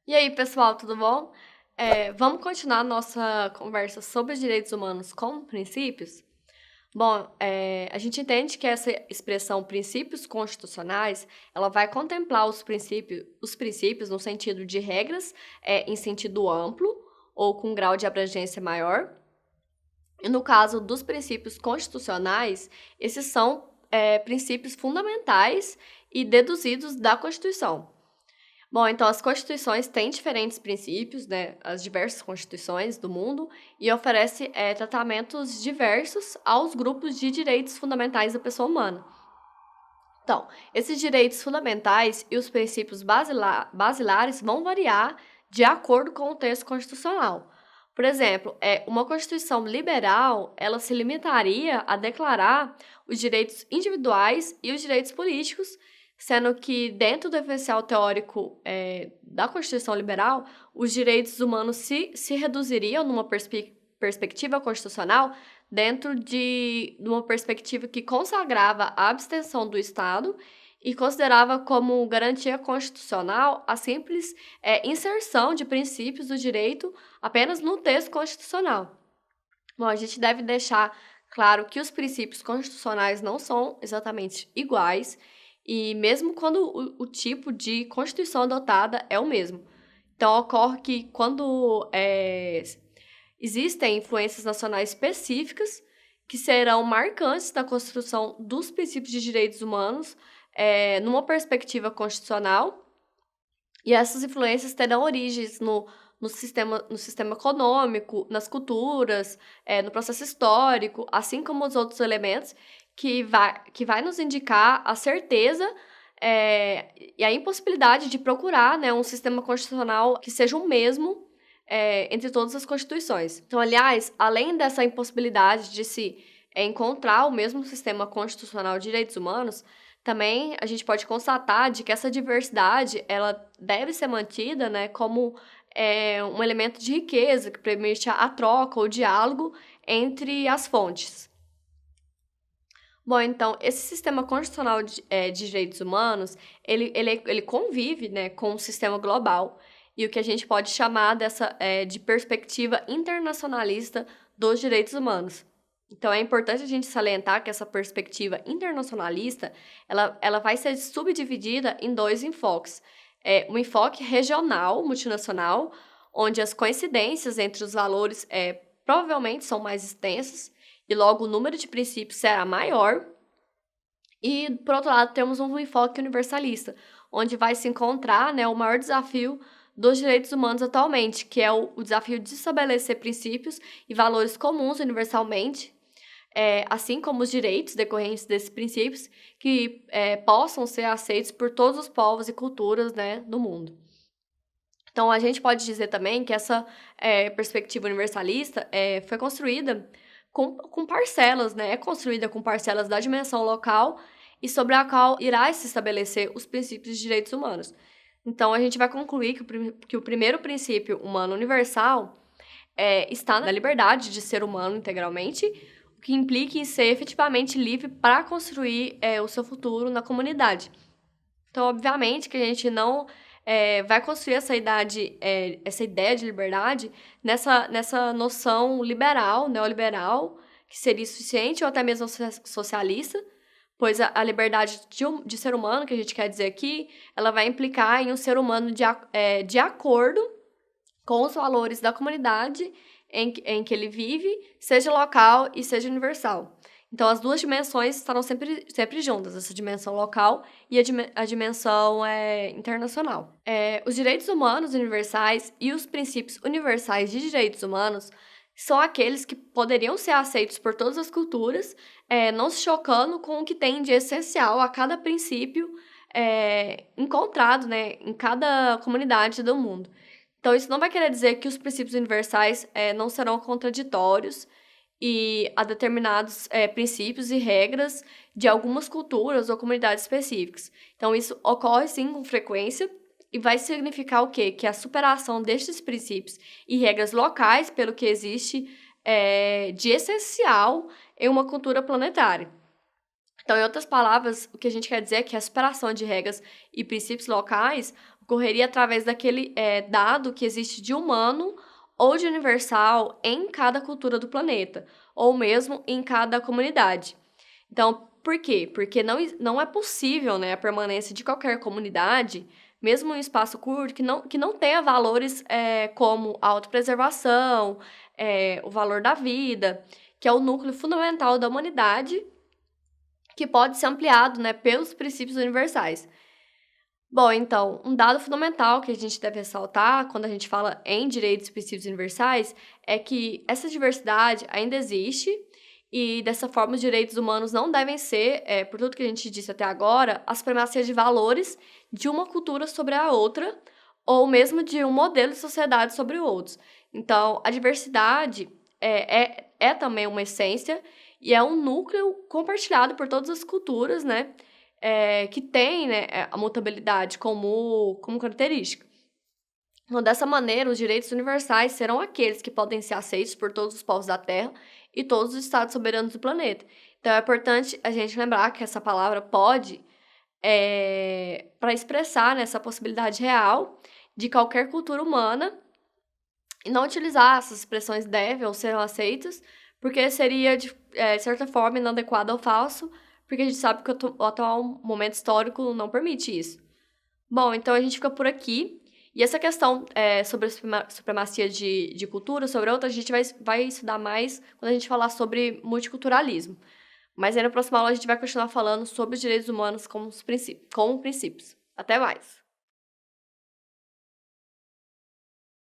E aí, pessoal, tudo bom? Vamos continuar nossa conversa sobre os direitos humanos como princípios? Bom, a gente entende que essa expressão princípios constitucionais, ela vai contemplar os princípios no sentido de regras, em sentido amplo ou com grau de abrangência maior. E no caso dos princípios constitucionais, esses são princípios fundamentais e deduzidos da Constituição. Bom, então as constituições têm diferentes princípios, né, as diversas constituições do mundo, e oferece tratamentos diversos aos grupos de direitos fundamentais da pessoa humana. Então, esses direitos fundamentais e os princípios basilares vão variar de acordo com o texto constitucional. Por exemplo, uma Constituição liberal, ela se limitaria a declarar os direitos individuais e os direitos políticos, sendo que dentro do referencial teórico da Constituição liberal, os direitos humanos se reduziriam numa perspectiva constitucional dentro de uma perspectiva que consagrava a abstenção do Estado e considerava como garantia constitucional a simples inserção de princípios do direito apenas no texto constitucional. Bom, a gente deve deixar claro que os princípios constitucionais não são exatamente iguais, e mesmo quando o tipo de Constituição adotada é o mesmo. Então, ocorre que quando existem influências nacionais específicas que serão marcantes da construção dos princípios de direitos humanos numa perspectiva constitucional, e essas influências terão origens no sistema econômico, nas culturas, no processo histórico, assim como os outros elementos que vai nos indicar a certeza e a impossibilidade de procurar, né, um sistema constitucional que seja o mesmo entre todas as constituições. Então, aliás, além dessa impossibilidade de se encontrar o mesmo sistema constitucional de direitos humanos, também a gente pode constatar de que essa diversidade ela deve ser mantida, né, como um elemento de riqueza que permite a troca ou diálogo entre as fontes. Bom, então, esse sistema constitucional de direitos humanos, ele convive, né, com o sistema global e o que a gente pode chamar de perspectiva internacionalista dos direitos humanos. Então, é importante a gente salientar que essa perspectiva internacionalista, ela vai ser subdividida em dois enfoques. Um enfoque regional, multinacional, onde as coincidências entre os valores provavelmente são mais extensas, e logo o número de princípios será maior. E, por outro lado, temos um enfoque universalista, onde vai se encontrar, né, o maior desafio dos direitos humanos atualmente, que é o desafio de estabelecer princípios e valores comuns universalmente, assim como os direitos decorrentes desses princípios, que possam ser aceitos por todos os povos e culturas, né, do mundo. Então, a gente pode dizer também que essa perspectiva universalista foi construída com parcelas, né? É construída com parcelas da dimensão local e sobre a qual irá se estabelecer os princípios de direitos humanos. Então, a gente vai concluir que o primeiro princípio humano universal está na liberdade de ser humano integralmente, o que implica em ser efetivamente livre para construir o seu futuro na comunidade. Então, obviamente que a gente não vai construir essa ideia de liberdade nessa noção liberal, neoliberal, que seria suficiente, ou até mesmo socialista, pois a liberdade de ser humano, que a gente quer dizer aqui, ela vai implicar em um ser humano de acordo com os valores da comunidade em que ele vive, seja local e seja universal. Então, as duas dimensões estarão sempre juntas, essa dimensão local e a dimensão internacional. Os direitos humanos universais e os princípios universais de direitos humanos são aqueles que poderiam ser aceitos por todas as culturas, não se chocando com o que tem de essencial a cada princípio encontrado, né, em cada comunidade do mundo. Então, isso não vai querer dizer que os princípios universais não serão contraditórios e a determinados princípios e regras de algumas culturas ou comunidades específicas. Então, isso ocorre, sim, com frequência e vai significar o quê? Que a superação destes princípios e regras locais pelo que existe de essencial em uma cultura planetária. Então, em outras palavras, o que a gente quer dizer é que a superação de regras e princípios locais ocorreria através daquele dado que existe de humano ou de universal em cada cultura do planeta, ou mesmo em cada comunidade. Então, por quê? Porque não é possível, né, a permanência de qualquer comunidade, mesmo em um espaço curto, que não tenha valores como a autopreservação, o valor da vida, que é o núcleo fundamental da humanidade, que pode ser ampliado, né, pelos princípios universais. Bom, então, um dado fundamental que a gente deve ressaltar quando a gente fala em direitos e princípios universais é que essa diversidade ainda existe e, dessa forma, os direitos humanos não devem ser, por tudo que a gente disse até agora, a supremacia de valores de uma cultura sobre a outra ou mesmo de um modelo de sociedade sobre o outro. Então, a diversidade é também uma essência e é um núcleo compartilhado por todas as culturas, né? Que tem, né, a mutabilidade como característica. Então, dessa maneira, os direitos universais serão aqueles que podem ser aceitos por todos os povos da Terra e todos os estados soberanos do planeta. Então, é importante a gente lembrar que essa palavra pode, para expressar, né, essa possibilidade real de qualquer cultura humana e não utilizar essas expressões devem ou serão aceitas, porque seria, de certa forma, inadequado ou falso, porque a gente sabe que o atual momento histórico não permite isso. Bom, então a gente fica por aqui. E essa questão sobre a supremacia de cultura sobre outra, a gente vai estudar mais quando a gente falar sobre multiculturalismo. Mas aí na próxima aula a gente vai continuar falando sobre os direitos humanos como princípios. Até mais!